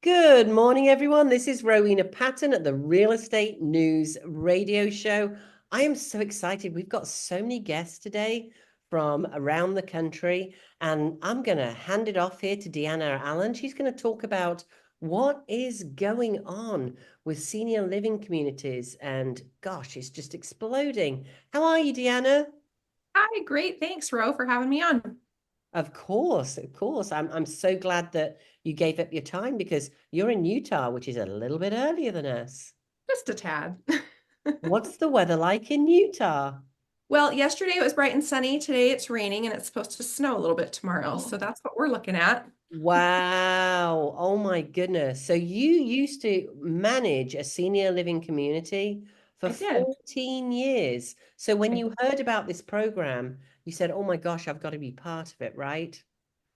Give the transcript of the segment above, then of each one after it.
Good morning, everyone. This is Rowena Patton at the Real Estate News Radio Show. I am so excited. We've got so many guests today from around the country, and I'm going to hand it off here to Deanna Allen. She's going to talk about what is going on with senior living communities, and gosh, it's just exploding. How are you, Deanna? Hi, great. Thanks, Ro, for having me on. Of course, of course. I'm so glad that you gave up your time because you're in Utah, which is a little bit earlier than us. Just a tad. What's the weather like in Utah? Well, yesterday it was bright and sunny. Today it's raining and it's supposed to snow a little bit tomorrow. So that's what we're looking at. Wow. Oh my goodness. So you used to manage a senior living community for I did. 14 years. So when I, you heard about this program, you said, "Oh my gosh, I've got to be part of it," right?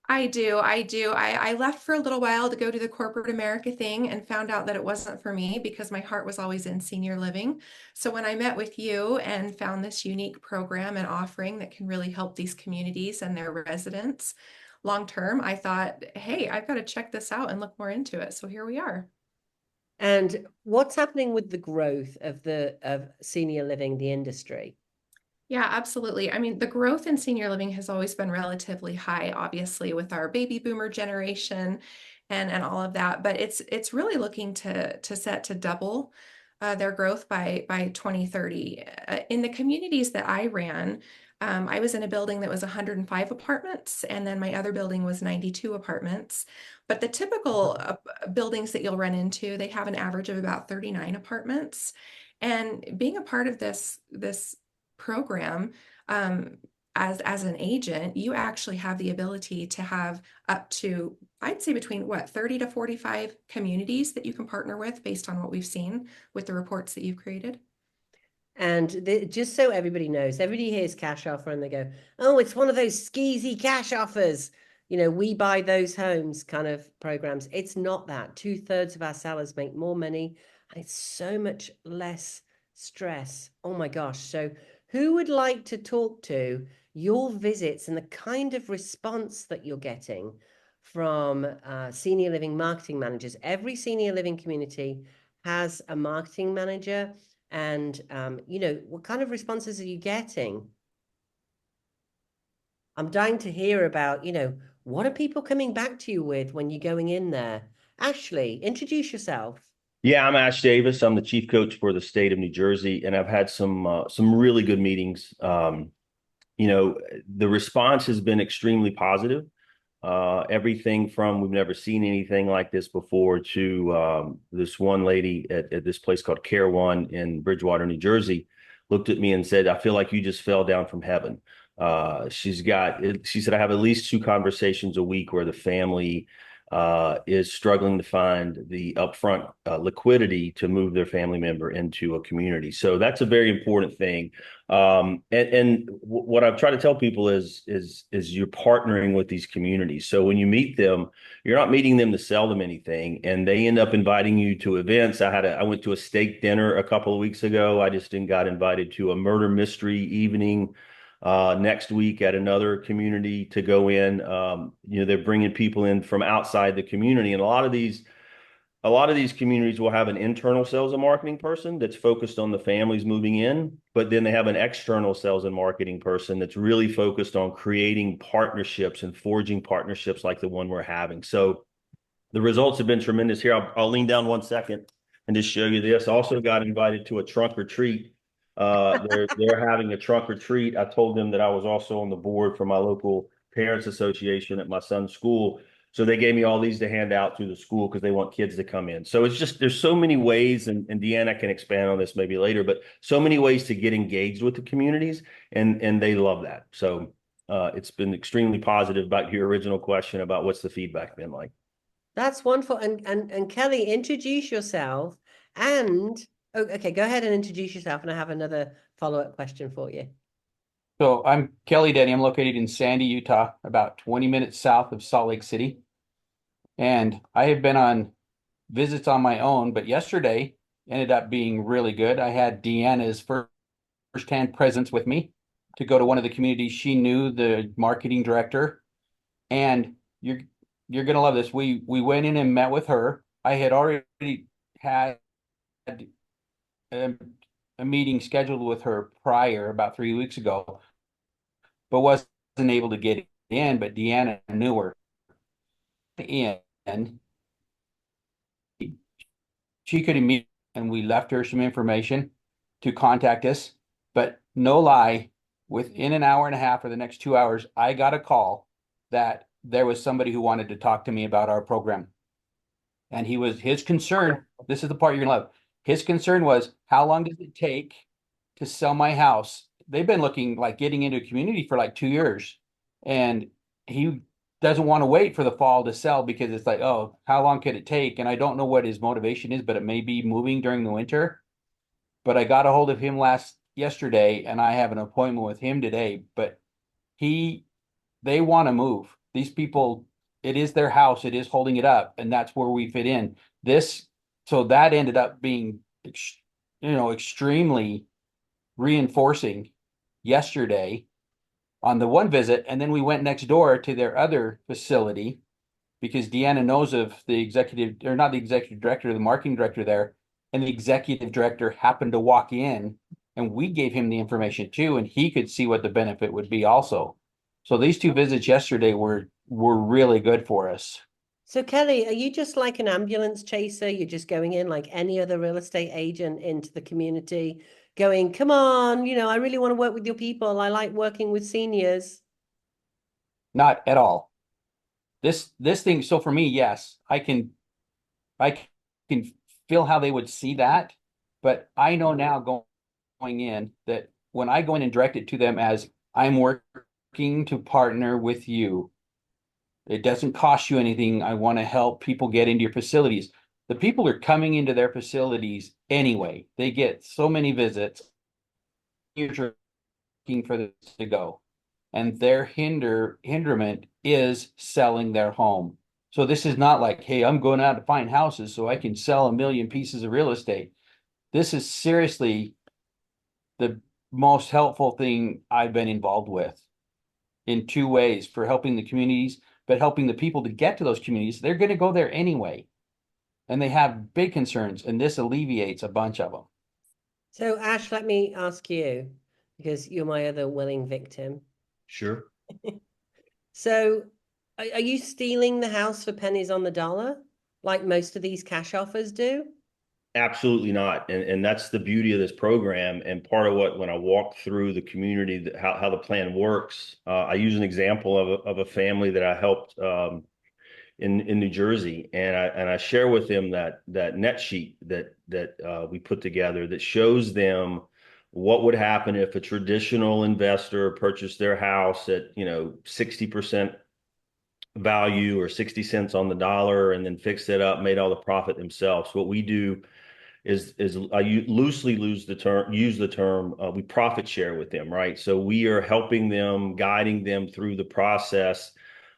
I do. I do. I left for a little while to go to the corporate America thing and found out that it wasn't for me because my heart was always in senior living. So when I met with you and found this unique program and offering that can really help these communities and their residents long term, I thought, hey, I've got to check this out and look more into it. So here we are. And what's happening with the growth of the of senior living, the industry? Yeah, absolutely. I mean, the growth in senior living has always been relatively high, obviously, with our baby boomer generation and all of that. But it's really looking to set to double their growth by 2030. In the communities that I ran, I was in a building that was 105 apartments, and then my other building was 92 apartments. But the typical buildings that you'll run into, they have an average of about 39 apartments. And being a part of this program, um, as an agent, you actually have the ability to have up to, I'd say, between what, 30 to 45 communities that you can partner with based on what we've seen with the reports that you've created. And just so everybody knows, everybody hears cash offer and they go, "Oh, it's one of those skeezy cash offers. We buy those homes kind of programs." It's not that. Two-thirds of our sellers make more money and it's so much less stress. Oh my gosh. So, who would like to talk to your visits and the kind of response that you're getting from senior living marketing managers? Every senior living community has a marketing manager. And what kind of responses are you getting? I'm dying to hear about, what are people coming back to you with when you're going in there? Ashley, introduce yourself. Yeah, I'm Ash Davis. I'm the chief coach for the state of New Jersey, and I've had some really good meetings. The response has been extremely positive. Everything from we've never seen anything like this before to this one lady at this place called Care One in Bridgewater, New Jersey, looked at me and said, "I feel like you just fell down from heaven." She said, "I have at least two conversations a week where the family is struggling to find the upfront liquidity to move their family member into a community." So that's a very important thing. And what I've tried to tell people is you're partnering with these communities. So when you meet them, you're not meeting them to sell them anything, and they end up inviting you to events. I went to a steak dinner a couple of weeks ago. I just got invited to a murder mystery evening next week at another community to go in. They're bringing people in from outside the community, and a lot of these communities will have an internal sales and marketing person that's focused on the families moving in, but then they have an external sales and marketing person that's really focused on creating partnerships and forging partnerships like the one we're having. So the results have been tremendous here. I'll lean down 1 second and just show you this. Also got invited to a trunk or treat. They're having a trunk or treat. I told them that I was also on the board for my local parents association at my son's school. So they gave me all these to hand out through the school because they want kids to come in. So it's just there's so many ways, and Deanna can expand on this maybe later, but so many ways to get engaged with the communities, and they love that. So it's been extremely positive. About your original question about what's the feedback been like. That's wonderful. And Kelly, introduce yourself. And oh, okay, go ahead and introduce yourself, and I have another follow-up question for you. So I'm Kelly Denny. I'm located in Sandy, Utah, about 20 minutes south of Salt Lake City. And I have been on visits on my own, but yesterday ended up being really good. I had Deanna's firsthand presence with me to go to one of the communities. She knew the marketing director, and you're gonna love this. We went in and met with her, I had already had a, a meeting scheduled with her prior about 3 weeks ago, but wasn't able to get in. But Deanna knew her in. She could immediately, and we left her some information to contact us. But no lie, within an hour and a half or the next 2 hours, I got a call that there was somebody who wanted to talk to me about our program. And his concern, this is the part you're gonna love. His concern was, how long does it take to sell my house? They've been looking like getting into a community for like 2 years. And he doesn't want to wait for the fall to sell because it's like, oh, how long could it take? And I don't know what his motivation is, but it may be moving during the winter. But I got a hold of him yesterday, and I have an appointment with him today. But they want to move. These people, it is their house, it is holding it up, and that's where we fit in. So that ended up being, extremely reinforcing yesterday on the one visit. And then we went next door to their other facility because Deanna knows of the executive, or not the executive director, the marketing director there. And the executive director happened to walk in, and we gave him the information too, and he could see what the benefit would be also. So these 2 visits yesterday were really good for us. So Kelly, are you just like an ambulance chaser? You're just going in like any other real estate agent into the community, going, come on, I really want to work with your people. I like working with seniors. Not at all. This thing, so for me, yes, I can feel how they would see that, but I know now going in that when I go in and direct it to them as, I'm working to partner with you, it doesn't cost you anything. I want to help people get into your facilities. The people are coming into their facilities anyway. They get so many visits. You're looking for this to go. And their hinderment is selling their home. So this is not like, hey, I'm going out to find houses so I can sell 1 million pieces of real estate. This is seriously the most helpful thing I've been involved with in 2 ways, for helping the communities, but helping the people to get to those communities. They're going to go there anyway, and they have big concerns, and this alleviates a bunch of them. So Ash, let me ask you, because you're my other willing victim. Sure. So are you stealing the house for pennies on the dollar like most of these cash offers do? Absolutely not. And that's the beauty of this program. And part of when I walk through the community, how the plan works, I use an example of a family that I helped in New Jersey. And I share with them that net sheet that we put together that shows them what would happen if a traditional investor purchased their house at, 60% value or 60 cents on the dollar, and then fixed it up, made all the profit themselves. What we do is I loosely use the term we profit share with them, right? So we are helping them, guiding them through the process.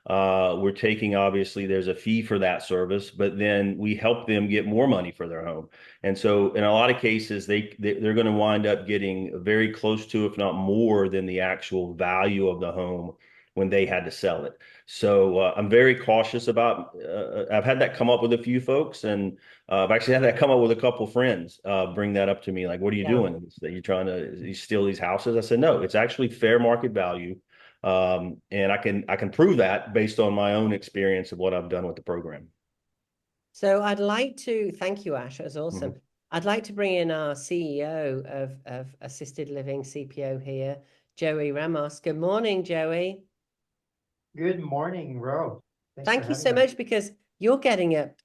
We're taking, obviously, there's a fee for that service, but then we help them get more money for their home. And so in a lot of cases, they're going to wind up getting very close to, if not more than, the actual value of the home when they had to sell it. So I'm very cautious about, I've had that come up with a few folks, and I've actually had that come up with a couple friends, bring that up to me, like, what are you doing? That you're trying to steal these houses? I said, no, it's actually fair market value. And I can prove that based on my own experience of what I've done with the program. So I'd like to thank you, Ash. That was awesome. Mm-hmm. I'd like to bring in our CEO of Assisted Living CPO here, Joey Ramos. Good morning, Joey. Good morning, Ro. Thank you so much, because you're getting up.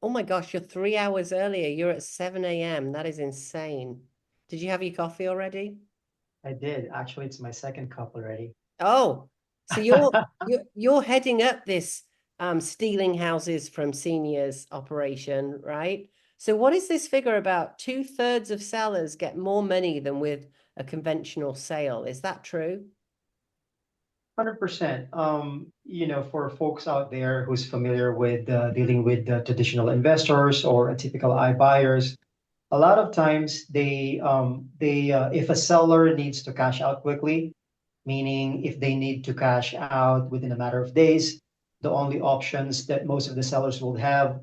Oh my gosh, you're 3 hours earlier. You're at 7 a.m. That is insane. Did you have your coffee already? I did. Actually, it's my second cup already. Oh, so you're heading up this stealing houses from seniors operation, right? So what is this figure about 2/3 of sellers get more money than with a conventional sale? Is that true? 100%. For folks out there who's familiar with dealing with traditional investors or typical iBuyers, a lot of times if a seller needs to cash out quickly, meaning if they need to cash out within a matter of days, the only options that most of the sellers will have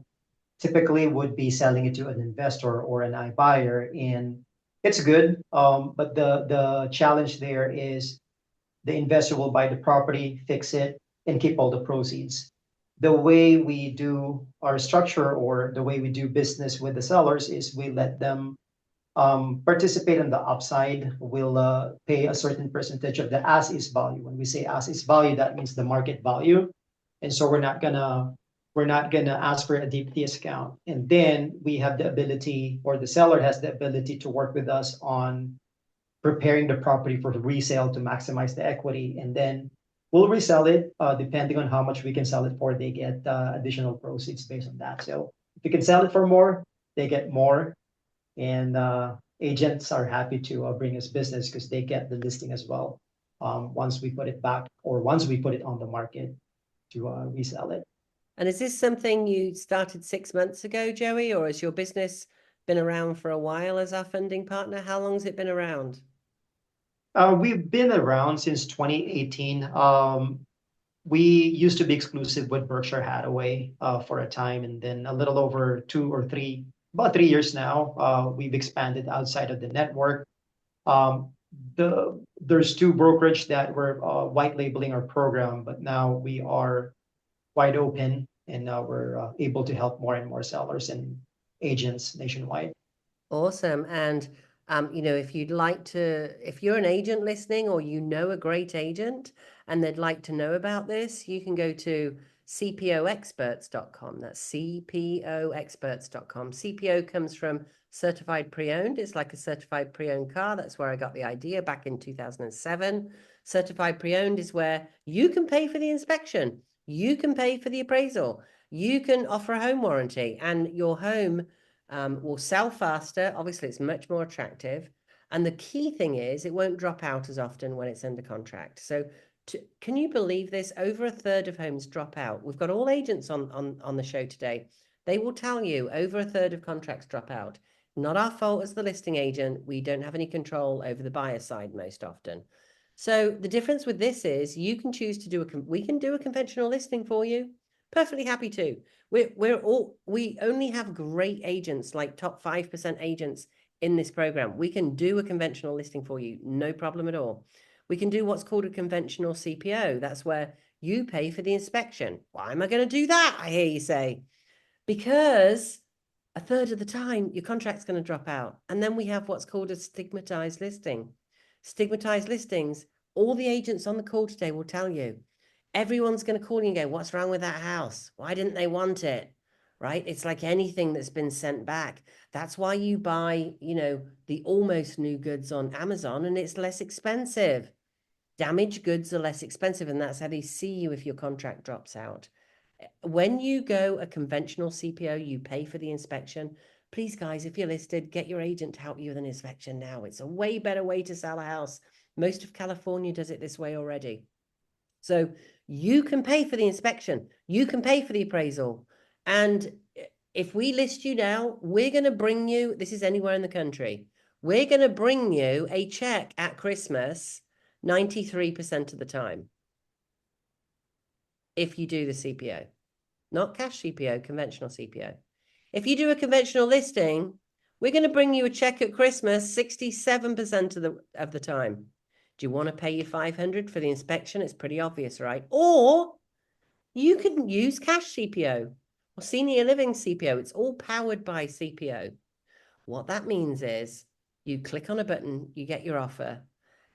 typically would be selling it to an investor or an iBuyer, and it's good. But the challenge there is the investor will buy the property, fix it, and keep all the proceeds. The way we do our structure or the way we do business with the sellers is we let them participate in the upside. We'll pay a certain percentage of the as-is value. When we say as-is value, that means the market value. And so we're not gonna ask for a deep discount. And then we have the ability, or the seller has the ability to work with us on preparing the property for the resale to maximize the equity. And then we'll resell it, depending on how much we can sell it for. They get additional proceeds based on that. So if we can sell it for more, they get more. And agents are happy to bring us business because they get the listing as well, once we put it back or once we put it on the market to resell it. And is this something you started 6 months ago, Joey, or has your business been around for a while as our funding partner? How long has it been around? We've been around since 2018. We used to be exclusive with Berkshire Hathaway for a time, and then a little over about 3 years now, we've expanded outside of the network. There's two brokerage that were white labeling our program, but now we are wide open, and now we're able to help more and more sellers and agents nationwide. Awesome. And if you're an agent listening, or you know a great agent and they'd like to know about this, you can go to CPOexperts.com. That's CPOexperts.com. CPO comes from certified pre-owned. It's like a certified pre-owned car. That's where I got the idea back in 2007. Certified pre-owned is where you can pay for the inspection. You can pay for the appraisal. You can offer a home warranty, and your home will sell faster. Obviously, it's much more attractive. And the key thing is it won't drop out as often when it's under contract. So can you believe this? Over a third of homes drop out. We've got all agents on the show today. They will tell you over a third of contracts drop out. Not our fault as the listing agent. We don't have any control over the buyer side most often. So the difference with this is you can choose to we can do a conventional listing for you. Perfectly happy to. We only have great agents, like top 5% agents in this program. We can do a conventional listing for you, no problem at all. We can do what's called a conventional CPO. That's where you pay for the inspection. Why am I going to do that? I hear you say. Because a third of the time your contract's going to drop out. And then we have what's called a stigmatized listing. Stigmatized listings, all the agents on the call today will tell you. Everyone's going to call you and go, what's wrong with that house? Why didn't they want it? Right? It's like anything that's been sent back. That's why you buy, the almost new goods on Amazon, and it's less expensive. Damaged goods are less expensive, and that's how they see you if your contract drops out. When you go a conventional CPO, you pay for the inspection. Please, guys, if you're listed, get your agent to help you with an inspection now. It's a way better way to sell a house. Most of California does it this way already. So you can pay for the inspection. You can pay for the appraisal. And if we list you now, we're going to bring you, this is anywhere in the country, we're going to bring you a check at Christmas 93% of the time. If you do the CPO, not cash CPO, conventional CPO. If you do a conventional listing, we're going to bring you a check at Christmas 67% of the time. Do you want to pay your $500 for the inspection? It's pretty obvious, right? Or you can use cash CPO or senior living CPO. It's all powered by CPO. What that means is you click on a button, you get your offer,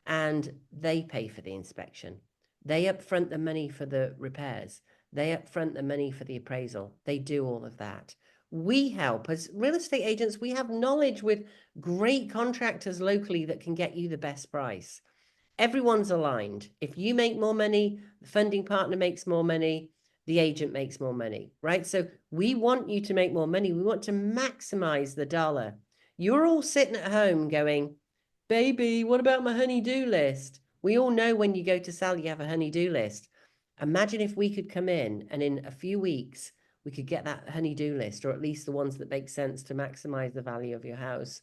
and they pay for the inspection. They upfront the money for the repairs. They upfront the money for the appraisal. They do all of that. We help as real estate agents. We have knowledge with great contractors locally that can get you the best price. Everyone's aligned. If you make more money, the funding partner makes more money, the agent makes more money, right? So we want you to make more money. We want to maximize the dollar. You're all sitting at home going, baby, what about my honey-do list? We all know when you go to sell, you have a honey-do list. Imagine if we could come in and in a few weeks, we could get that honey-do list, or at least the ones that make sense to maximize the value of your house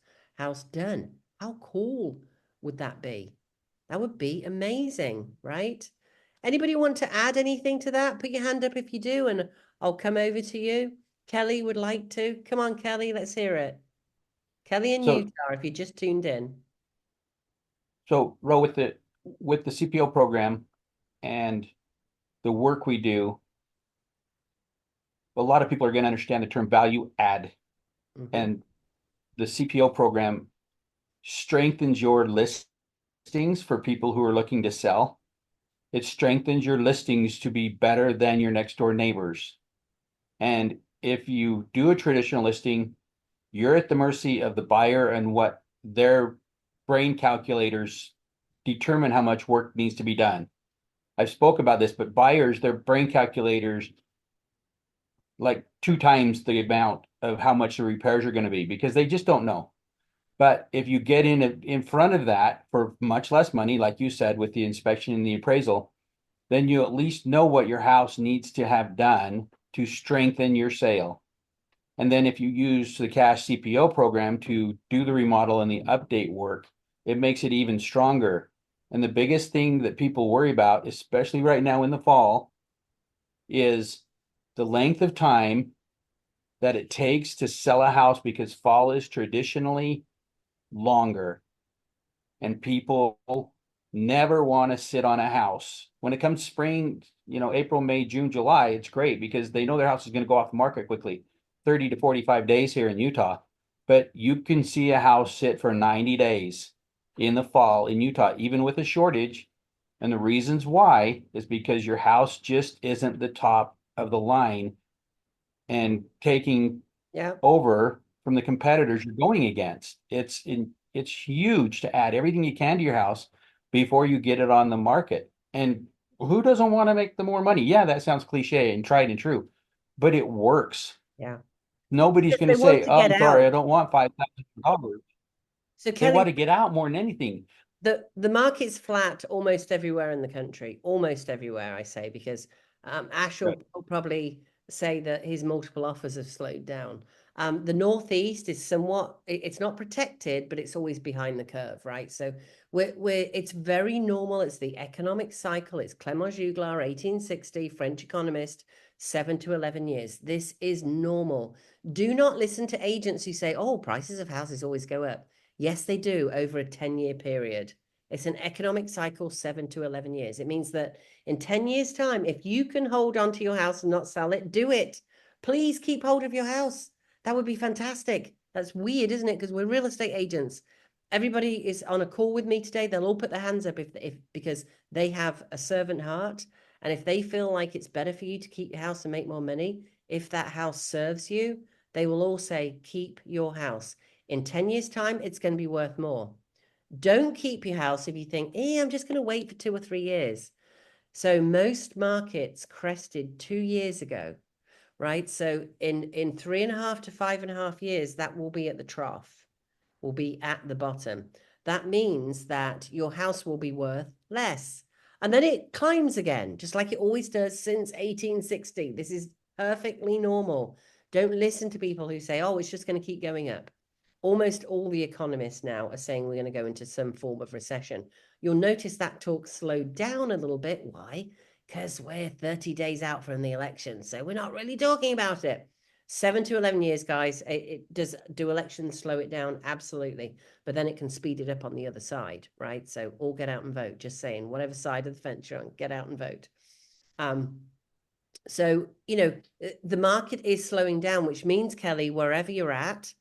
done. How cool would that be? That would be amazing, right? Anybody want to add anything to that? Put your hand up if you do, and I'll come over to you. Kelly would like to. Come on, Kelly, let's hear it. Kelly in So- Utah, if you just tuned in. So, Ro, with the CPO program and the work we do, a lot of people are going to understand the term value add. Mhm. And the CPO program strengthens your listings for people who are looking to sell. It strengthens your listings to be better than your next door neighbors. And if you do a traditional listing, you're at the mercy of the buyer and what their brain calculators determine how much work needs to be done. I've spoke about this, but buyers, their brain calculators like 2 times the amount of how much the repairs are going to be because they just don't know. But if you get in front of that for much less money, like you said, with the inspection and the appraisal, then you at least know what your house needs to have done to strengthen your sale. And then if you use the Cash CPO program to do the remodel and the update work, it makes it even stronger. And the biggest thing that people worry about, especially right now in the fall, is the length of time that it takes to sell a house because fall is traditionally longer. And people never want to sit on a house. When it comes spring, April, May, June, July, it's great because they know their house is going to go off the market quickly. 30 to 45 days here in Utah. But you can see a house sit for 90 days in the fall in Utah, even with a shortage. And the reasons why is because your house just isn't the top of the line and taking Yeah. over from the competitors you're going against. It's huge to add everything you can to your house before you get it on the market. And who doesn't want to make the more money? Yeah, that sounds cliche and tried and true, but it works. Yeah. Nobody's Because going to they want say, to "Oh, get I'm sorry, out. I don't want $5,000." So They want Kelly, to get out more than anything. the market's flat almost everywhere in the country, almost everywhere, I say, because Ash will probably say that his multiple offers have slowed down. The Northeast is somewhat, it's not protected, but it's always behind the curve, right? So it's very normal. It's the economic cycle. It's Clement Juglar, 1860, French economist, 7 to 11 years. This is normal. Do not listen to agents who say, oh, prices of houses always go up. Yes, they do over a 10-year period. It's an economic cycle, 7 to 11 years. It means that in 10 years' time, if you can hold on to your house and not sell it, do it. Please keep hold of your house. That would be fantastic. That's weird, isn't it? Because we're real estate agents. Everybody is on a call with me today. They'll all put their hands up if because they have a servant heart. And if they feel like it's better for you to keep your house and make more money, if that house serves you, they will all say, keep your house. In 10 years' time, it's going to be worth more. Don't keep your house if you think, I'm just going to wait for 2 or 3 years. So most markets crested 2 years ago, right? So in 3.5 to 5.5 years, that will be at the trough, will be at the bottom. That means that your house will be worth less. And then it climbs again, just like it always does since 1860. This is perfectly normal. Don't listen to people who say, oh, it's just going to keep going up. Almost all the economists now are saying we're going to go into some form of recession. You'll notice that talk slowed down a little bit. Why? Because we're 30 days out from the election. So we're not really talking about it. 7 to 11 years, guys. Do elections slow it down? Absolutely. But then it can speed it up on the other side, right? So all get out and vote. Just saying, whatever side of the fence you're on, get out and vote. So, the market is slowing down, which means, Kelly, wherever you're at,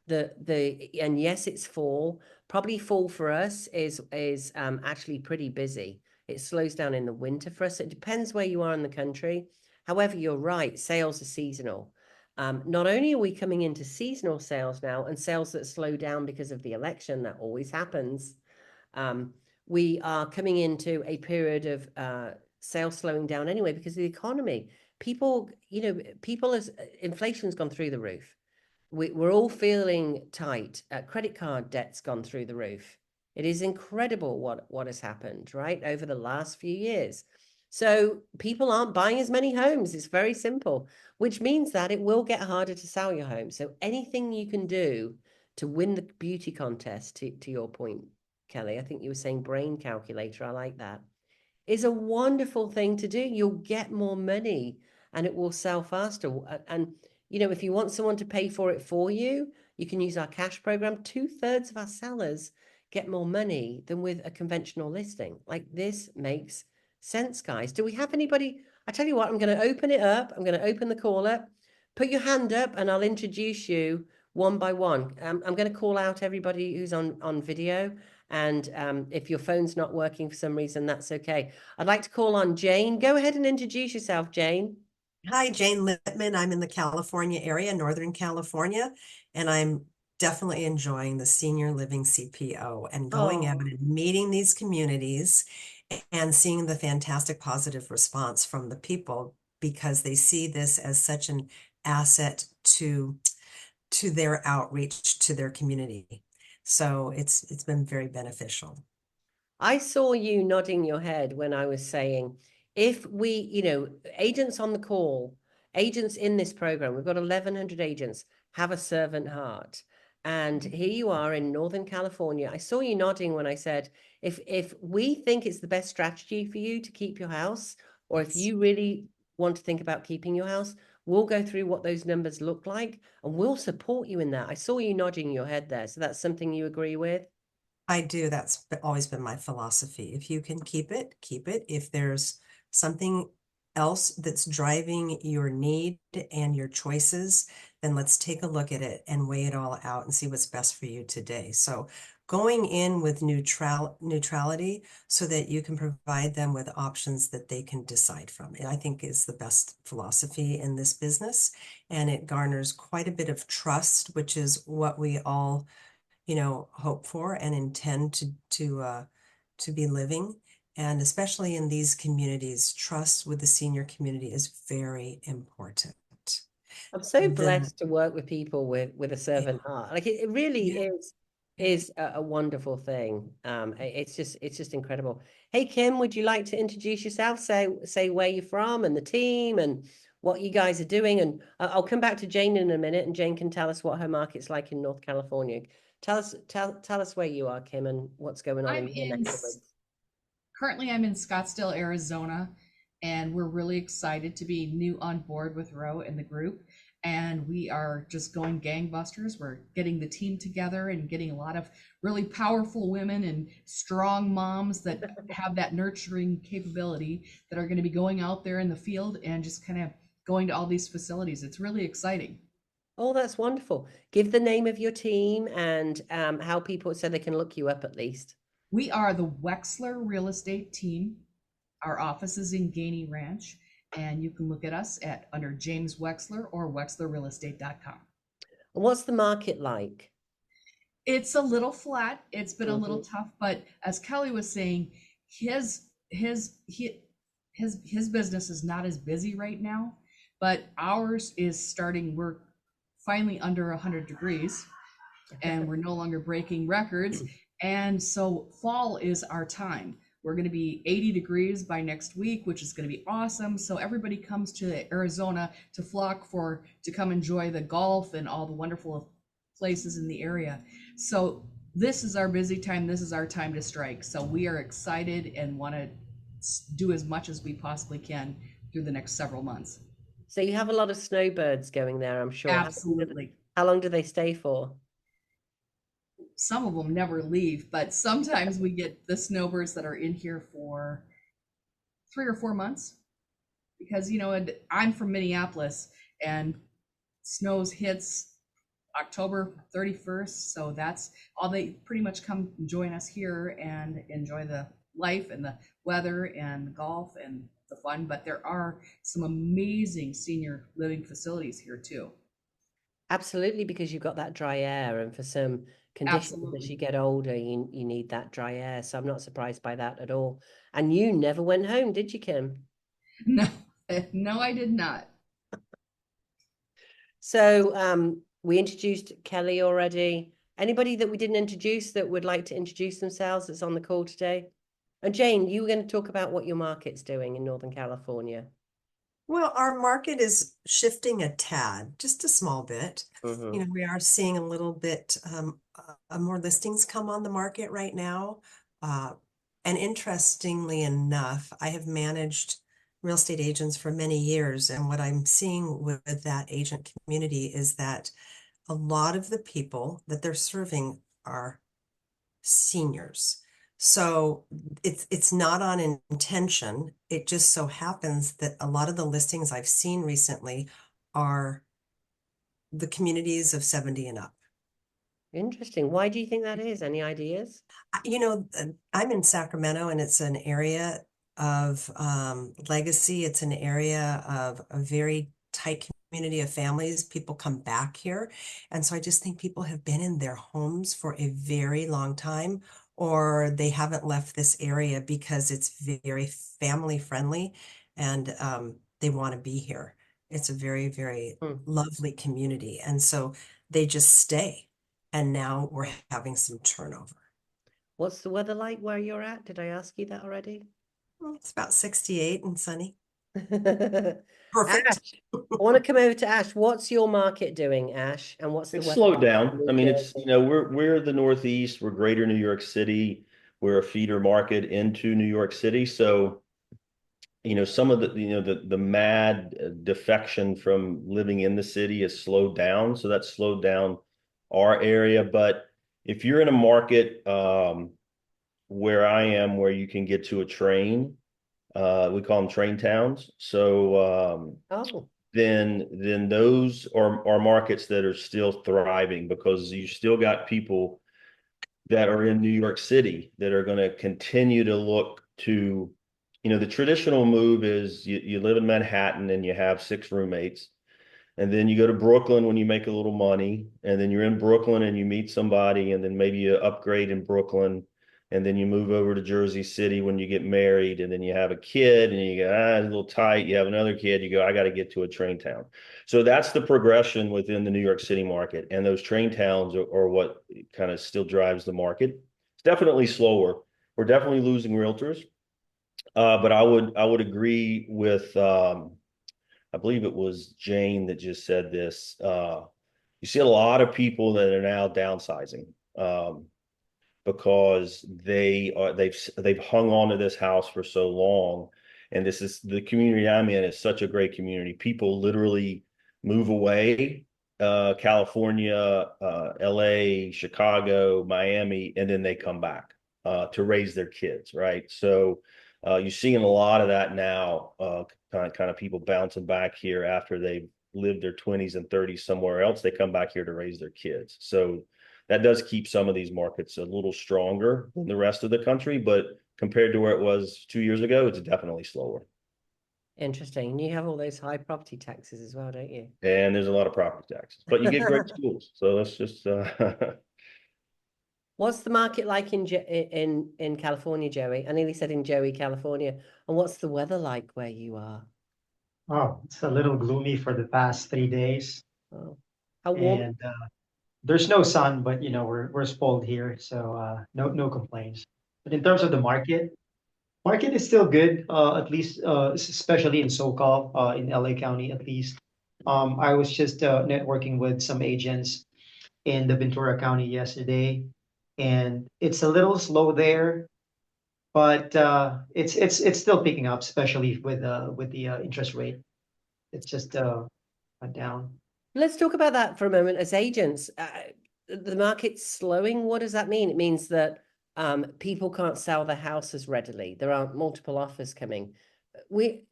and yes, it's fall. Probably fall for us is actually pretty busy. It slows down in the winter for us. It depends where you are in the country. However, you're right, sales are seasonal. Not only are we coming into seasonal sales now and sales that slow down because of the election, that always happens. We are coming into a period of sales slowing down anyway because of the economy. People as inflation's gone through the roof. We're all feeling tight. Credit card debt's gone through the roof. It is incredible what has happened, right, over the last few years. So people aren't buying as many homes. It's very simple, which means that it will get harder to sell your home. So anything you can do to win the beauty contest, to your point, Kelly, I think you were saying brain calculator, I like that, is a wonderful thing to do. You'll get more money and it will sell faster. And if you want someone to pay for it for you, you can use our cash program. 2/3 of our sellers get more money than with a conventional listing. Like, this makes sense, guys. Do we have anybody? I tell you what, I'm going to open it up. I'm going to open the call up. Put your hand up and I'll introduce you one by one. I'm going to call out everybody who's on video. And if your phone's not working for some reason, that's okay. I'd like to call on Jane. Go ahead and introduce yourself, Jane. Hi, Jane Littman. I'm in the California area, Northern California, and I'm definitely enjoying the senior living CPO and going out and meeting these communities and seeing the fantastic positive response from the people, because they see this as such an asset to their outreach to their community. So it's been very beneficial. I saw you nodding your head when I was saying, if we, agents on the call, agents in this program, we've got 1,100 agents, have a servant heart. And here you are in Northern California. I saw you nodding when I said, if we think it's the best strategy for you to keep your house, or if you really want to think about keeping your house, we'll go through what those numbers look like and we'll support you in that. I saw you nodding your head there. So that's something you agree with? I do. That's always been my philosophy. If you can keep it, keep it. If there's something else that's driving your need and your choices, then let's take a look at it and weigh it all out and see what's best for you today. So going in with neutrality so that you can provide them with options that they can decide from, I think is the best philosophy in this business. And it garners quite a bit of trust, which is what we all hope for and intend to be living. And especially in these communities, trust with the senior community is very important. I'm so blessed to work with people with a servant heart. Like, it really is a wonderful thing. It's just incredible. Hey, Kim, would you like to introduce yourself? Say where you're from and the team and what you guys are doing. And I'll come back to Jane in a minute, and Jane can tell us what her market's like in North California. Tell us where you are, Kim, and what's going on in your neck of the woods. Currently, I'm in Scottsdale, Arizona, and we're really excited to be new on board with Row and the group. And we are just going gangbusters. We're getting the team together and getting a lot of really powerful women and strong moms that have that nurturing capability that are going to be going out there in the field and just kind of going to all these facilities. It's really exciting. Oh, that's wonderful. Give the name of your team and how people, so they can look you up at least. We are the Wexler Real Estate Team. Our office is in Gainey Ranch, and you can look at us under James Wexler or wexlerrealestate.com. And what's the market like? It's a little flat. It's been a little tough, but as Kelly was saying, his business is not as busy right now, but ours is starting. We're finally under 100 degrees and we're no longer breaking records. And so fall is our time. We're going to be 80 degrees by next week, which is going to be awesome. So everybody comes to Arizona to flock to come enjoy the golf and all the wonderful places in the area. So this is our busy time. This is our time to strike. So we are excited and want to do as much as we possibly can through the next several months. So you have a lot of snowbirds going there, I'm sure. Absolutely. How long do they stay for? Some of them never leave, but sometimes we get the snowbirds that are in here for 3 or 4 months, because I'm from Minneapolis and snows hits October 31st, so that's all. They pretty much come join us here and enjoy the life and the weather and the golf and the fun. But there are some amazing senior living facilities here too. Absolutely, because you've got that dry air, and for some conditions Absolutely. as you get older, you need that dry air. So I'm not surprised by that at all. And you never went home, did you, Kim? No, I did not. So we introduced Kelly already. Anybody that we didn't introduce that would like to introduce themselves that's on the call today? And Jane, you were going to talk about what your market's doing in Northern California. Well, our market is shifting a tad, just a small bit. We are seeing a little bit more listings come on the market right now. And interestingly enough, I have managed real estate agents for many years. And what I'm seeing with that agent community is that a lot of the people that they're serving are seniors. So it's not on intention. It just so happens that a lot of the listings I've seen recently are the communities of 70 and up. Interesting. Why do you think that is? Any ideas? You know, I'm in Sacramento, and it's an area of legacy. It's an area of a very tight community of families. People come back here. And so I just think people have been in their homes for a very long time, or they haven't left this area because it's very family friendly, and they want to be here. It's a very, very lovely community. And so they just stay. And now we're having some turnover. What's the weather like where you're at? Did I ask you that already? Well, it's about 68 and sunny. Perfect. Perfect. I want to come over to Ash. What's your market doing, Ash? And what's the It's weather slowed like down. in I New mean, it's, Jersey? you know, we're the Northeast, we're greater New York City, we're a feeder market into New York City. So, you know, some of the, you know, the mad defection from living in the city has slowed down. So that's slowed down our area. But if you're in a market where I am, where you can get to a train, we call them train towns. So Oh, then those are markets that are still thriving, because you still got people that are in New York City that are going to continue to look to, you know, the traditional move is you live in Manhattan and you have 6 roommates. And then you go to Brooklyn when you make a little money. And then you're in Brooklyn and you meet somebody, and then maybe you upgrade in Brooklyn. And then you move over to Jersey City when you get married, and then you have a kid and you go, it's a little tight. You have another kid, you go, I got to get to a train town. So that's the progression within the New York City market. And those train towns are what kind of still drives the market. It's definitely slower. We're definitely losing realtors. But I would agree with I believe it was Jane that just said this. You see a lot of people that are now downsizing. Because they've hung on to this house for so long. And this is the community I'm in. It's such a great community. People literally move away, California, LA, Chicago, Miami, and then they come back to raise their kids, right? So you're seeing a lot of that now, kind of people bouncing back here after they've lived their 20s and 30s somewhere else. They come back here to raise their kids. So that does keep some of these markets a little stronger than the rest of the country, but compared to where it was 2 years ago, it's definitely slower. interesting. And you have all those high property taxes as well, don't you? And there's a lot of property taxes, but you get great schools. So that's just What's the market like in California, Joey? I nearly said in Joey, California. And what's the weather like where you are? Oh, it's a little gloomy for the past 3 days, Oh, how warm? and there's no sun, but you know we're spoiled here, so no complaints. But in terms of the market is still good, at least especially in SoCal, in LA County at least. I was just networking with some agents in the Ventura County yesterday, and it's a little slow there, but it's still picking up, especially with the interest rate. It's just went down. Let's talk about that for a moment. As agents, the market's slowing. What does that mean? It means that people can't sell their house as readily. There aren't multiple offers coming.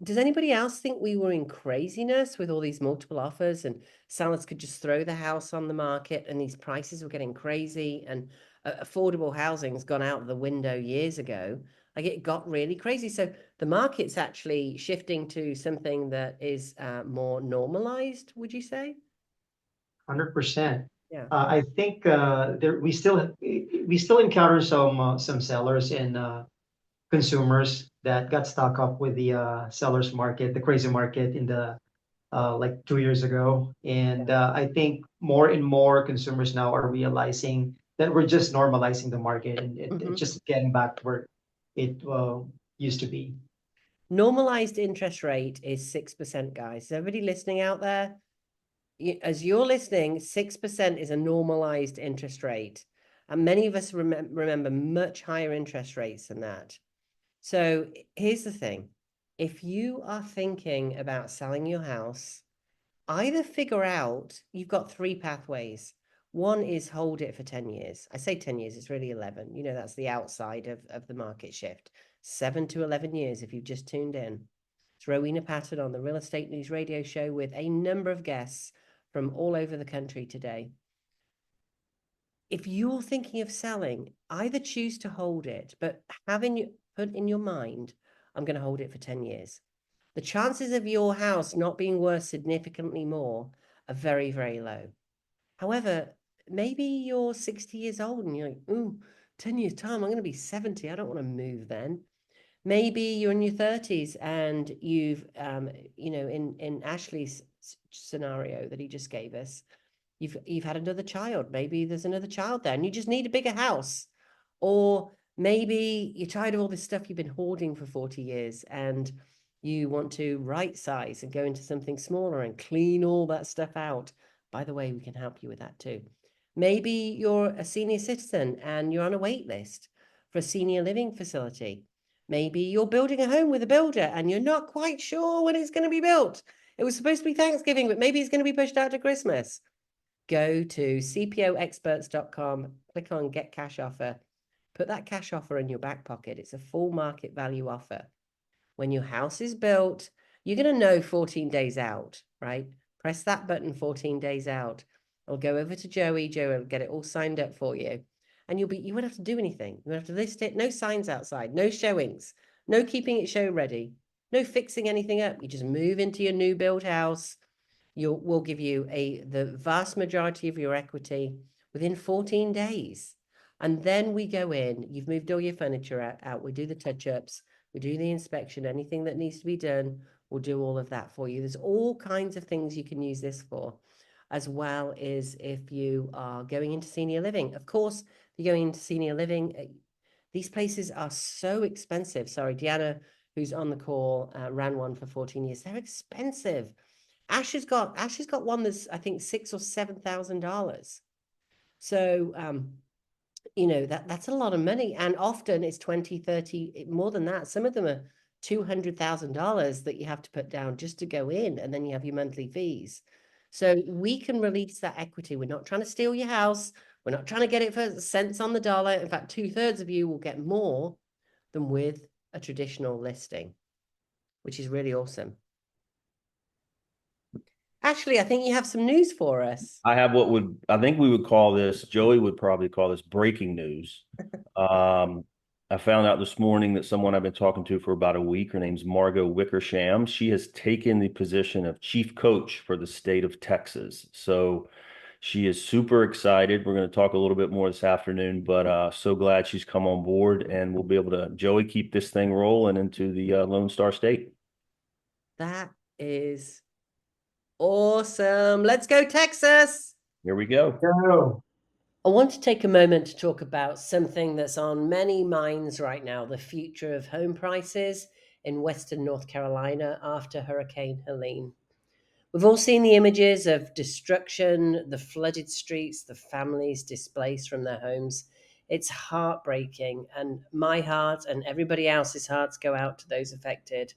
Does anybody else think we were in craziness with all these multiple offers, and sellers could just throw the house on the market, and these prices were getting crazy, and affordable housing's gone out the window years ago? Like, it got really crazy. So the market's actually shifting to something that is more normalized, would you say? 100%. Yeah. I think we still encounter some sellers and consumers that got stuck up with the sellers market, the crazy market in the like 2 years ago. And I think more and more consumers now are realizing that we're just normalizing the market, and it's just getting back to where it used to be. Normalized interest rate is 6%, guys. Is everybody listening out there? As you're listening, 6% is a normalized interest rate. And many of us remember much higher interest rates than that. So here's the thing. if you are thinking about selling your house, either figure out, you've got 3 pathways. One is hold it for 10 years. I say 10 years, it's really 11. You know, that's the outside of the market shift. 7 to 11 years if you've just tuned in. It's Rowena Patton on the Real Estate News Radio Show with a number of guests from all over the country today. If you're thinking of selling, either choose to hold it, but put in your mind, I'm going to hold it for 10 years. The chances of your house not being worth significantly more are very, very low. However, maybe you're 60 years old and you're like, ooh, 10 years time, I'm going to be 70. I don't want to move then. Maybe you're in your 30s and you've, in Ashley's scenario that he just gave us, you've had another child. Maybe there's another child there and you just need a bigger house. Or maybe you're tired of all this stuff you've been hoarding for 40 years and you want to right size and go into something smaller and clean all that stuff out. By the way, we can help you with that too. Maybe you're a senior citizen and you're on a wait list for a senior living facility. Maybe you're building a home with a builder and you're not quite sure when it's going to be built. It was supposed to be Thanksgiving, but maybe it's going to be pushed out to Christmas. Go to cpoexperts.com, click on Get Cash Offer. Put that cash offer in your back pocket. It's a full market value offer. When your house is built, you're going to know 14 days out, right? Press that button 14 days out. I'll go over to Joey. Joey will get it all signed up for you. And you won't have to do anything. You won't have to list it. No signs outside, no showings, no keeping it show ready, no fixing anything up. You just move into your new build house. We'll give you the vast majority of your equity within 14 days. And then we go in, you've moved all your furniture out. We do the touch-ups. We do the inspection, anything that needs to be done, we'll do all of that for you. There's all kinds of things you can use this for, as well as if you are going into senior living. Of course, if you're going into senior living, these places are so expensive. Sorry, Deanna, who's on the call, ran one for 14 years. They're expensive. Ash has got one that's, I think, $6,000 or $7,000. So, that's a lot of money. And often it's 20, 30, more than that. Some of them are $200,000 that you have to put down just to go in. And then you have your monthly fees. So we can release that equity. We're not trying to steal your house. We're not trying to get it for cents on the dollar. In fact, 2/3 of you will get more than with a traditional listing, which is really awesome. Ashley, I think you have some news for us. I have I think we would call this, Joey would probably call this breaking news. I found out this morning that someone I've been talking to for about a week, her name's Margot Wickersham. She has taken the position of chief coach for the state of Texas. So she is super excited. We're going to talk a little bit more this afternoon, but so glad she's come on board and we'll be able to, Joey, keep this thing rolling into the Lone Star State. That is awesome. Let's go, Texas. Here we go. Go. I want to take a moment to talk about something that's on many minds right now, the future of home prices in Western North Carolina after Hurricane Helene. We've all seen the images of destruction, the flooded streets, the families displaced from their homes. It's heartbreaking, and my heart and everybody else's hearts go out to those affected.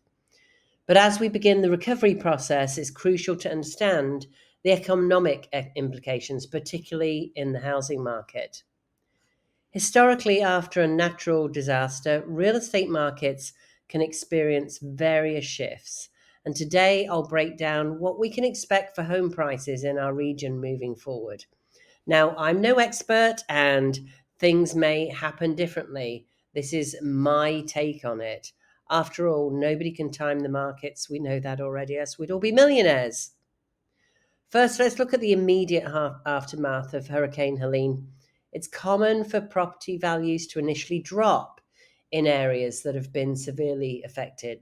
But as we begin the recovery process, it's crucial to understand the economic implications, particularly in the housing market. Historically, after a natural disaster, real estate markets can experience various shifts. And today I'll break down what we can expect for home prices in our region moving forward. Now, I'm no expert and things may happen differently. This is my take on it. After all, nobody can time the markets. We know that already, else we'd all be millionaires. First, let's look at the immediate aftermath of Hurricane Helene. It's common for property values to initially drop in areas that have been severely affected.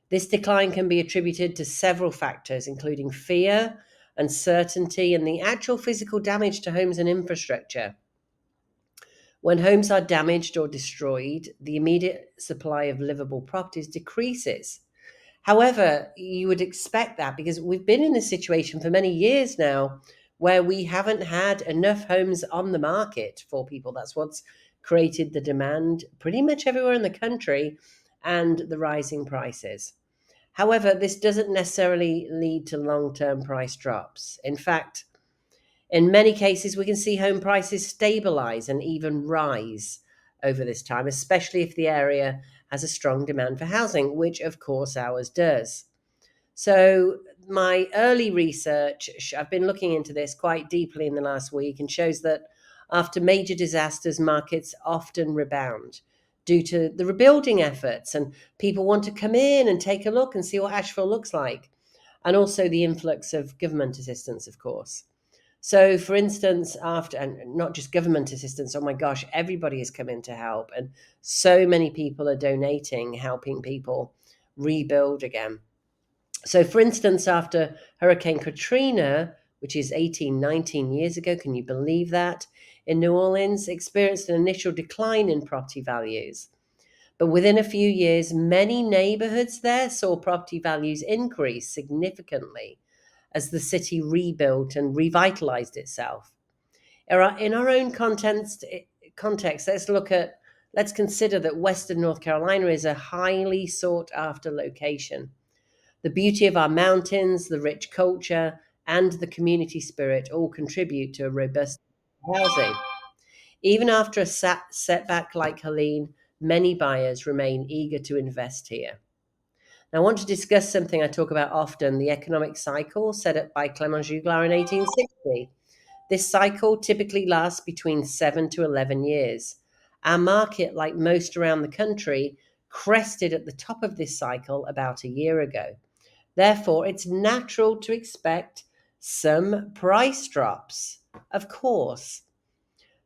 This decline can be attributed to several factors, including fear, uncertainty, and the actual physical damage to homes and infrastructure. When homes are damaged or destroyed, the immediate supply of livable properties decreases. However, you would expect that because we've been in this situation for many years now where we haven't had enough homes on the market for people. That's what's created the demand pretty much everywhere in the country and the rising prices. However, this doesn't necessarily lead to long-term price drops. In fact, in many cases, we can see home prices stabilize and even rise over this time, especially if the area has a strong demand for housing, which of course ours does. So my early research, I've been looking into this quite deeply in the last week, and shows that after major disasters, markets often rebound due to the rebuilding efforts, and people want to come in and take a look and see what Asheville looks like, and also the influx of government assistance, of course. So, for instance, and not just government assistance, oh my gosh, everybody has come in to help, and so many people are donating, helping people rebuild again. So, for instance, after Hurricane Katrina, which is 18, 19 years ago, can you believe that, in New Orleans, experienced an initial decline in property values. But within a few years, many neighborhoods there saw property values increase significantly as the city rebuilt and revitalized itself. In our own context, let's consider that Western North Carolina is a highly sought after location. The beauty of our mountains, the rich culture, and the community spirit all contribute to a robust housing. Even after a setback like Helene, many buyers remain eager to invest here. Now, I want to discuss something I talk about often, the economic cycle set up by Clement Juglar in 1860. This cycle typically lasts between 7 to 11 years. Our market, like most around the country, crested at the top of this cycle about a year ago. Therefore, it's natural to expect some price drops, of course.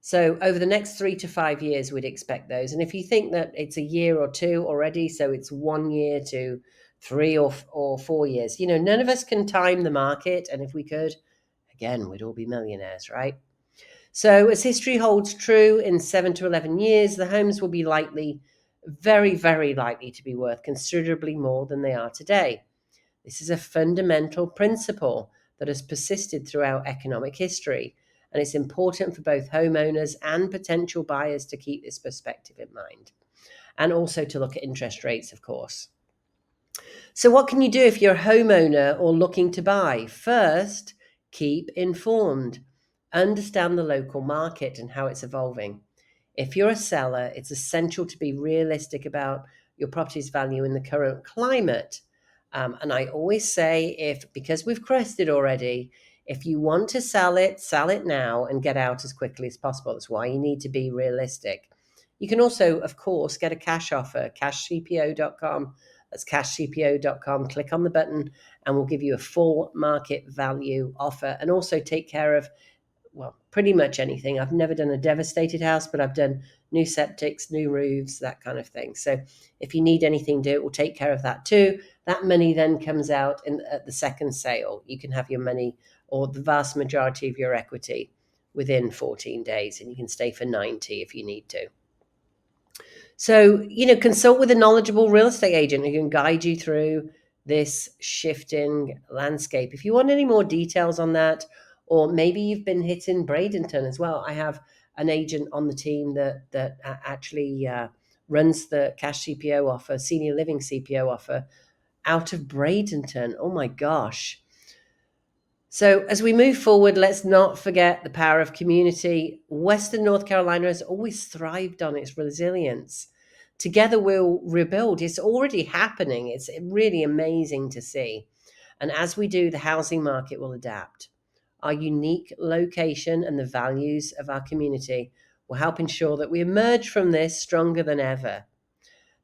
So over the next 3 to 5 years, we'd expect those. And if you think that it's a year or two already, so it's 1 year to 3 or 4 years, none of us can time the market. And if we could, again, we'd all be millionaires, right? So as history holds true, in 7 to 11 years, the homes will be very, very likely to be worth considerably more than they are today. This is a fundamental principle that has persisted throughout economic history, and it's important for both homeowners and potential buyers to keep this perspective in mind, and also to look at interest rates, of course. So what can you do if you're a homeowner or looking to buy? First, keep informed. Understand the local market and how it's evolving. If you're a seller, it's essential to be realistic about your property's value in the current climate. And I always say, because we've crested already, if you want to sell it now and get out as quickly as possible. That's why you need to be realistic. You can also, of course, get a cash offer, CashCPO.com. That's CashCPO.com. Click on the button and we'll give you a full market value offer, and also take care of, well, pretty much anything. I've never done a devastated house, but I've done new septics, new roofs, that kind of thing. So if you need anything, we'll take care of that too. That money then comes out at the second sale. You can have your money, or the vast majority of your equity, within 14 days, and you can stay for 90 if you need to. So, consult with a knowledgeable real estate agent who can guide you through this shifting landscape. If you want any more details on that, or maybe you've been hit in Bradenton as well, I have an agent on the team that actually runs the Cash CPO offer, senior living CPO offer, out of Bradenton. Oh my gosh. So as we move forward, let's not forget the power of community. Western North Carolina has always thrived on its resilience. Together we'll rebuild. It's already happening. It's really amazing to see. And as we do, the housing market will adapt. Our unique location and the values of our community will help ensure that we emerge from this stronger than ever.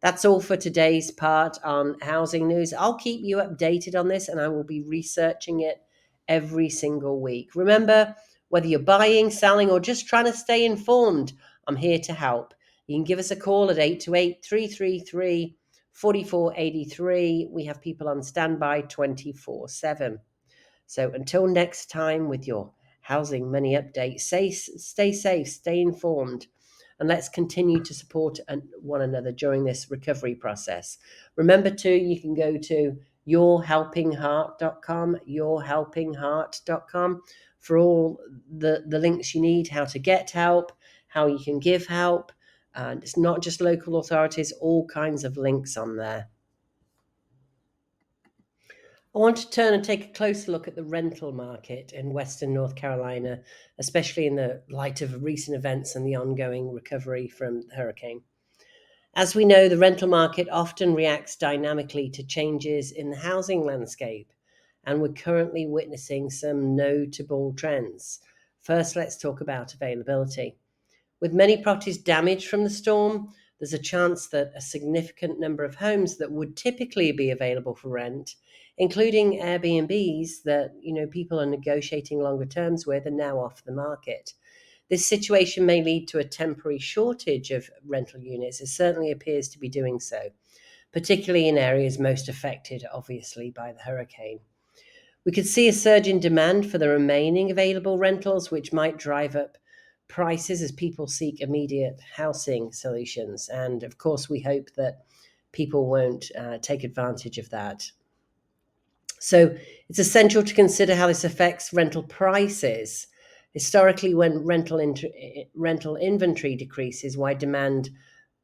That's all for today's part on housing news. I'll keep you updated on this, and I will be researching it every single week. Remember, whether you're buying, selling, or just trying to stay informed, I'm here to help. You can give us a call at 828-333-4483. We have people on standby 24/7. So until next time with your housing money update, stay safe, stay informed, and let's continue to support one another during this recovery process. Remember too, you can go to yourhelpingheart.com for all the links you need, how to get help, how you can give help. And it's not just local authorities, all kinds of links on there. I want to turn and take a closer look at the rental market in Western North Carolina, especially in the light of recent events and the ongoing recovery from the hurricane. As we know, the rental market often reacts dynamically to changes in the housing landscape, and we're currently witnessing some notable trends. First, let's talk about availability. With many properties damaged from the storm, there's a chance that a significant number of homes that would typically be available for rent, including Airbnbs that people are negotiating longer terms with, are now off the market. This situation may lead to a temporary shortage of rental units. It certainly appears to be doing so, particularly in areas most affected, obviously, by the hurricane. We could see a surge in demand for the remaining available rentals, which might drive up prices as people seek immediate housing solutions. And of course, we hope that people won't take advantage of that. So it's essential to consider how this affects rental prices. Historically, when rental inventory decreases while demand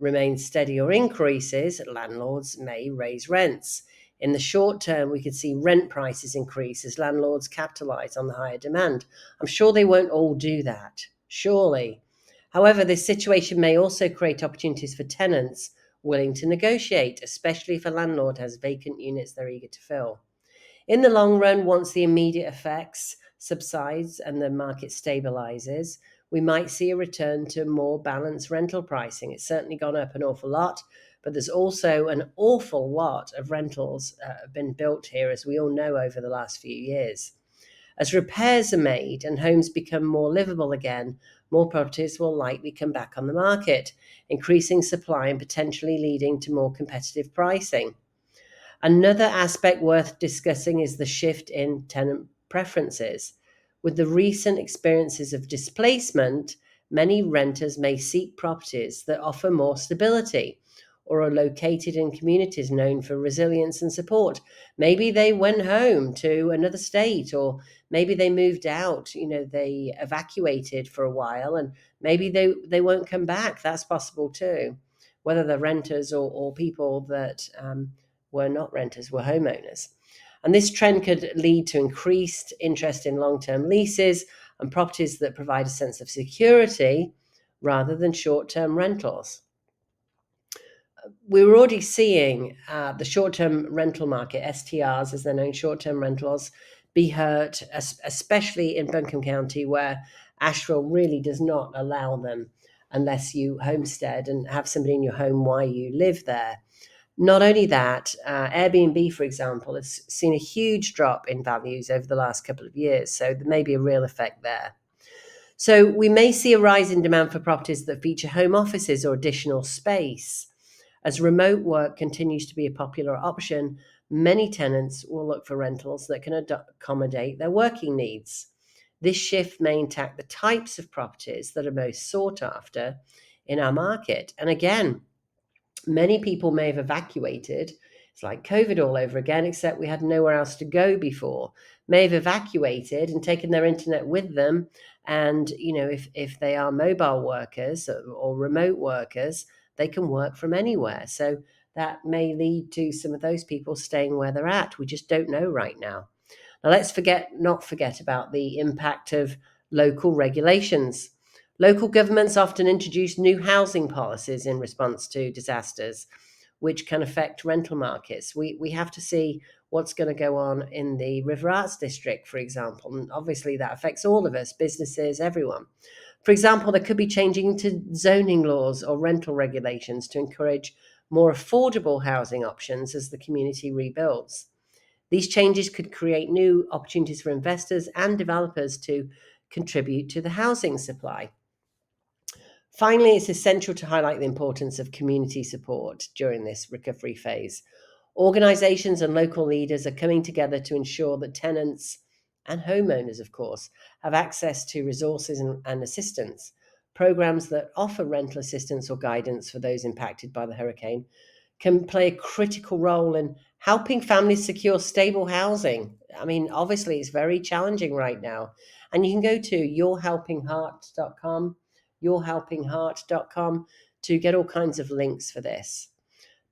remains steady or increases, landlords may raise rents. In the short term, we could see rent prices increase as landlords capitalize on the higher demand. I'm sure they won't all do that, surely. However, this situation may also create opportunities for tenants willing to negotiate, especially if a landlord has vacant units they're eager to fill. In the long run, once the immediate effects subsides and the market stabilizes, we might see a return to more balanced rental pricing. It's certainly gone up an awful lot, but there's also an awful lot of rentals have been built here, as we all know, over the last few years. As repairs are made and homes become more livable again, more properties will likely come back on the market, increasing supply and potentially leading to more competitive pricing. Another aspect worth discussing is the shift in tenant preferences. With the recent experiences of displacement, many renters may seek properties that offer more stability or are located in communities known for resilience and support. Maybe they went home to another state, or maybe they moved out, they evacuated for a while, and maybe they won't come back. That's possible too, whether they're renters or people that were not renters, were homeowners. And this trend could lead to increased interest in long-term leases and properties that provide a sense of security rather than short-term rentals. We were already seeing the short-term rental market, STRs as they're known, short-term rentals, be hurt, especially in Buncombe County, where Asheville really does not allow them unless you homestead and have somebody in your home while you live there. Not only that, Airbnb, for example, has seen a huge drop in values over the last couple of years, so there may be a real effect there. So we may see a rise in demand for properties that feature home offices or additional space. As remote work continues to be a popular option, many tenants will look for rentals that can accommodate their working needs. This shift may impact the types of properties that are most sought after in our market. And again, many people may have evacuated. It's like COVID all over again, except we had nowhere else to go before. May have evacuated and taken their internet with them. And, if they are mobile workers or remote workers, they can work from anywhere. So that may lead to some of those people staying where they're at. We just don't know right now. Now, let's not forget about the impact of local regulations. Local governments often introduce new housing policies in response to disasters, which can affect rental markets. We have to see what's going to go on in the River Arts District, for example. And obviously that affects all of us, businesses, everyone. For example, there could be changing to zoning laws or rental regulations to encourage more affordable housing options as the community rebuilds. These changes could create new opportunities for investors and developers to contribute to the housing supply. Finally, it's essential to highlight the importance of community support during this recovery phase. Organizations and local leaders are coming together to ensure that tenants and homeowners, of course, have access to resources and assistance. Programs that offer rental assistance or guidance for those impacted by the hurricane can play a critical role in helping families secure stable housing. I mean, obviously, it's very challenging right now. And you can go to yourhelpingheart.com to get all kinds of links for this.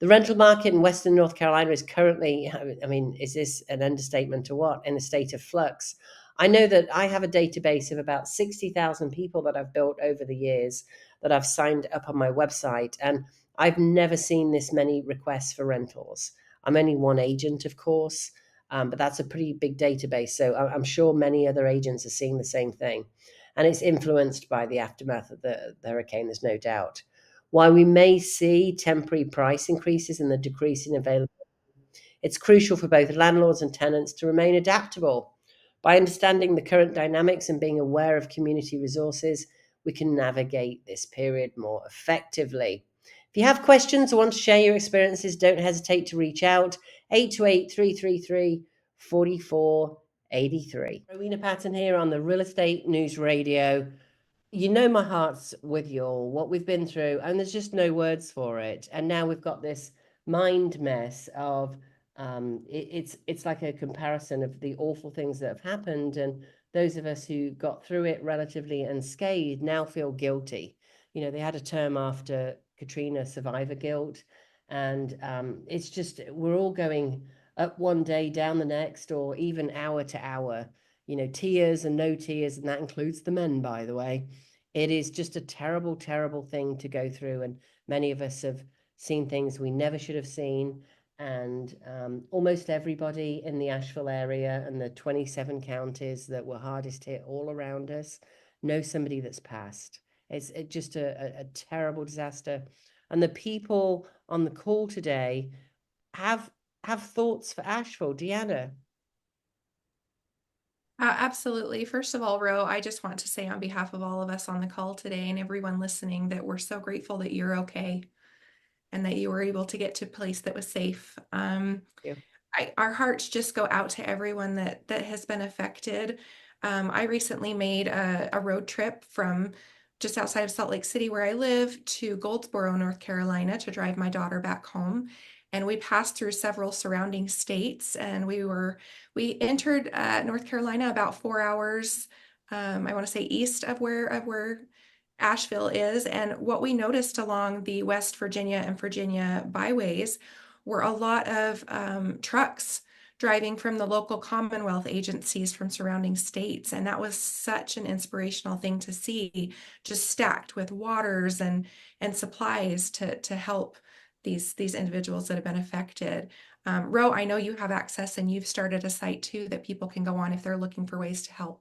The rental market in Western North Carolina is currently, I mean, is this an understatement or what, in a state of flux? I know that I have a database of about 60,000 people that I've built over the years that I've signed up on my website, and I've never seen this many requests for rentals. I'm only one agent, of course, but that's a pretty big database. So I'm sure many other agents are seeing the same thing. And it's influenced by the aftermath of the hurricane, there's no doubt. While we may see temporary price increases and the decrease in availability, it's crucial for both landlords and tenants to remain adaptable. By understanding the current dynamics and being aware of community resources, we can navigate this period more effectively. If you have questions or want to share your experiences, don't hesitate to reach out. 828-333-4483. Rowena Patton here on the Real Estate News Radio. You know my heart's with you all, what we've been through, and there's just no words for it. And now we've got this mind mess of it's like a comparison of the awful things that have happened, and those of us who got through it relatively unscathed now feel guilty. You know, they had a term after Katrina, survivor guilt, and it's just we're all going up one day, down the next, or even hour to hour. You know, tears and no tears, and that includes the men, by the way. It is just a terrible, terrible thing to go through, and many of us have seen things we never should have seen. And almost everybody in the Asheville area and the 27 counties that were hardest hit all around us know somebody that's passed. It's just a terrible disaster. And the people on the call today have thoughts for Asheville. Deanna? Absolutely. First of all, Ro, I just want to say on behalf of all of us on the call today and everyone listening that we're so grateful that you're okay and that you were able to get to a place that was safe. Yeah. Our hearts just go out to everyone that has been affected. I recently made a road trip from just outside of Salt Lake City, where I live, to Goldsboro, North Carolina, to drive my daughter back home. And we passed through several surrounding states, and we entered North Carolina about 4 hours, I want to say east of where Asheville is. And what we noticed along the West Virginia and Virginia byways were a lot of trucks driving from the local Commonwealth agencies from surrounding states. And that was such an inspirational thing to see, just stacked with waters and supplies to help these individuals that have been affected. Ro, I know you have access and you've started a site too that people can go on if they're looking for ways to help.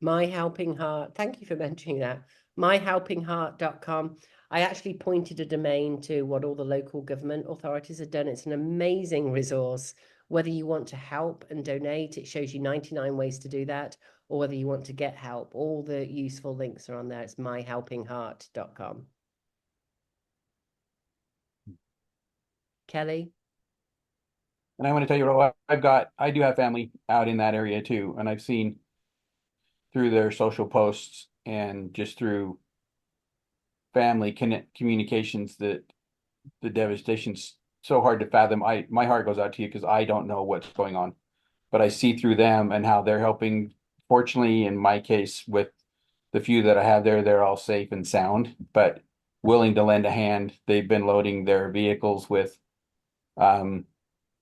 My Helping Heart. Thank you for mentioning that. myhelpingheart.com. I actually pointed a domain to what all the local government authorities have done. It's an amazing resource. Whether you want to help and donate, it shows you 99 ways to do that, or whether you want to get help, all the useful links are on there. It's myhelpingheart.com. Kelly? And I want to tell you, Ro, I do have family out in that area too, and I've seen through their social posts and just through family communications that the devastation's so hard to fathom. My heart goes out to you because I don't know what's going on, but I see through them and how they're helping. Fortunately, in my case, with the few that I have there, they're all safe and sound, but willing to lend a hand. They've been loading their vehicles with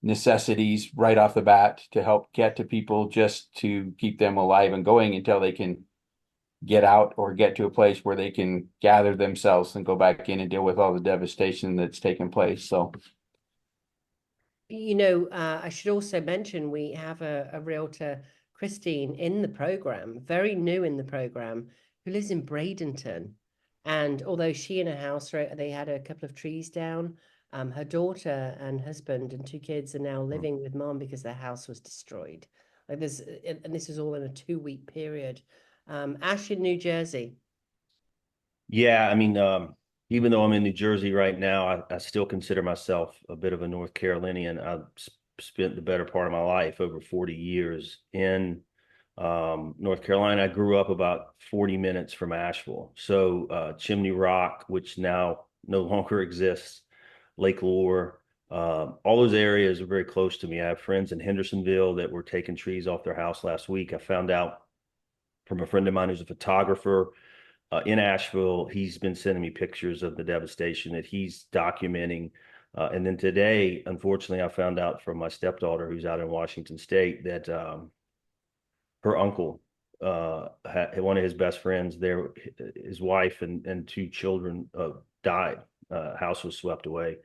necessities right off the bat to help get to people, just to keep them alive and going until they can get out or get to a place where they can gather themselves and go back in and deal with all the devastation that's taken place. So, you know, I should also mention we have a realtor, Christine, in the program, very new in the program, who lives in Bradenton. And although she and her house, they had a couple of trees down, her daughter and husband and 2 kids are now living with mom because their house was destroyed. Like this, and this is all in a 2-week period. Ash in New Jersey. Yeah, I mean, even though I'm in New Jersey right now, I still consider myself a bit of a North Carolinian. I've spent the better part of my life, over 40 years, in North Carolina. I grew up about 40 minutes from Asheville. So Chimney Rock, which now no longer exists, Lake Lure, all those areas are very close to me. I have friends in Hendersonville that were taking trees off their house last week. I found out from a friend of mine who's a photographer in Asheville. He's been sending me pictures of the devastation that he's documenting. And then today, unfortunately, I found out from my stepdaughter who's out in Washington State that her uncle, one of his best friends there, his wife and two children died. House was swept away.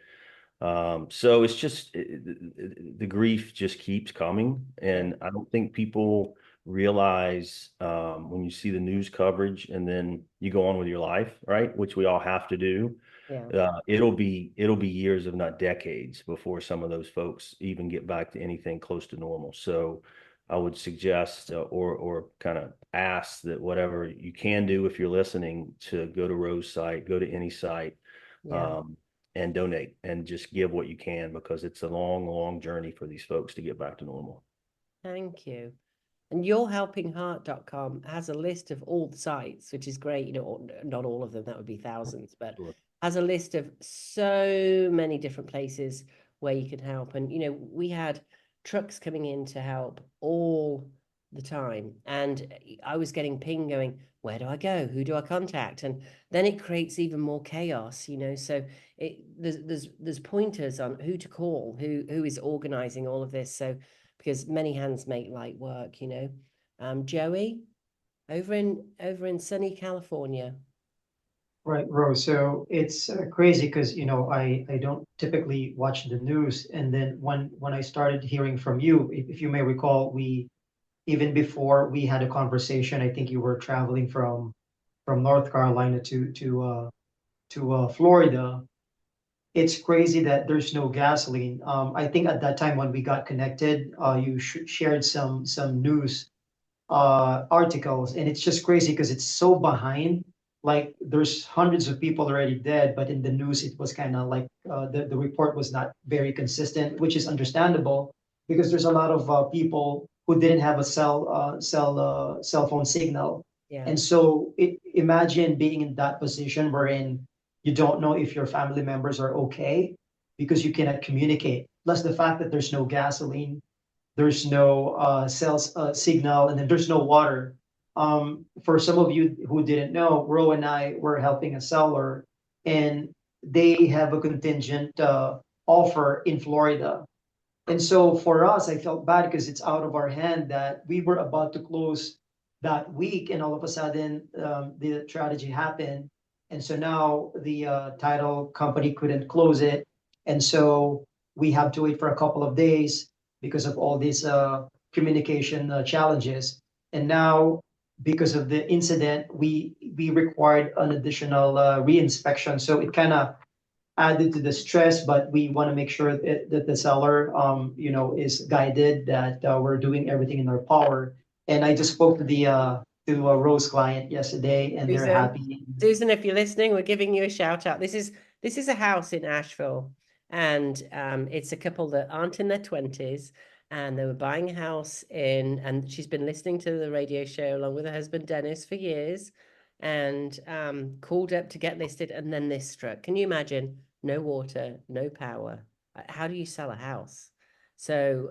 So it's just the grief just keeps coming, and I don't think people realize when you see the news coverage and then you go on with your life, right? Which we all have to do. Yeah. It'll be years, if not decades, before some of those folks even get back to anything close to normal. So I would suggest or kind of ask that whatever you can do, if you're listening, to go to Rose's site, go to any site, Yeah. and donate and just give what you can, because it's a long, long journey for these folks to get back to normal. Thank you. And yourhelpingheart.com has a list of all the sites, which is great. You know, not all of them, that would be thousands, but Sure. has a list of so many different places where you can help. And, you know, we had trucks coming in to help all the time. And I was getting ping going, where do I go? Who do I contact? And then it creates even more chaos, you know. So there's pointers on who to call, who is organizing all of this. So because many hands make light work, you know. Joey, over in sunny California. Right, Rose. So it's crazy because I don't typically watch the news, and then when I started hearing from you, if you may recall, we even before we had a conversation, I think you were traveling from North Carolina to Florida. It's crazy that there's no gasoline. I think at that time when we got connected, you shared some news articles, and it's just crazy because it's so behind. Like there's hundreds of people already dead, but in the news it was kind of like the report was not very consistent, which is understandable because there's a lot of people who didn't have a cell phone signal. Yeah. And so imagine being in that position wherein you don't know if your family members are okay because you cannot communicate. Plus the fact that there's no gasoline, there's no cell signal, and then there's no water. For some of you who didn't know, Ro and I were helping a seller, and they have a contingent offer in Florida. And so for us, I felt bad because it's out of our hand that we were about to close that week, and all of a sudden the tragedy happened. And so now the title company couldn't close it, and so we have to wait for a couple of days because of all these communication challenges. And now, because of the incident, we required an additional reinspection. So it kind of added to the stress, but we want to make sure that the seller, is guided, that we're doing everything in our power. And I just spoke to the Rose client yesterday, and they're happy. Susan, if you're listening, we're giving you a shout out. This is a house in Asheville, and it's a couple that aren't in their 20s, and they were buying a house and she's been listening to the radio show along with her husband Dennis for years, and called up to get listed, and then this struck. Can you imagine? No water, no power. How do you sell a house? So,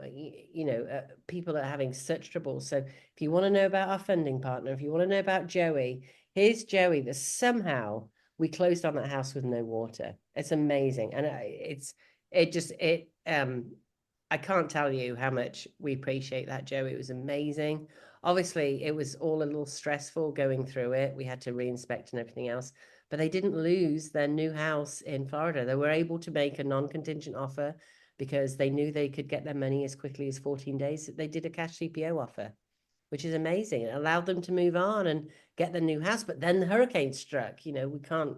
people are having such trouble. So if you want to know about our funding partner, if you want to know about Joey, here's Joey, that somehow we closed on that house with no water. It's amazing. And I can't tell you how much we appreciate that, Joey. It was amazing. Obviously, it was all a little stressful going through it. We had to reinspect and everything else, but they didn't lose their new house in Florida. They were able to make a non-contingent offer because they knew they could get their money as quickly as 14 days. They did a cash CPO offer, which is amazing. It allowed them to move on and get the new house. But then the hurricane struck. We can't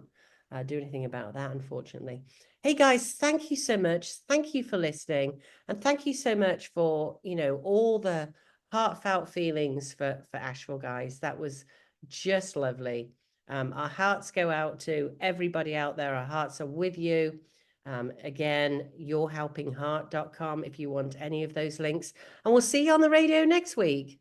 do anything about that, unfortunately. Hey guys, thank you so much. Thank you for listening. And thank you so much for, all the heartfelt feelings for Asheville, guys. That was just lovely. Our hearts go out to everybody out there. Our hearts are with you. Again, yourhelpingheart.com if you want any of those links. And we'll see you on the radio next week.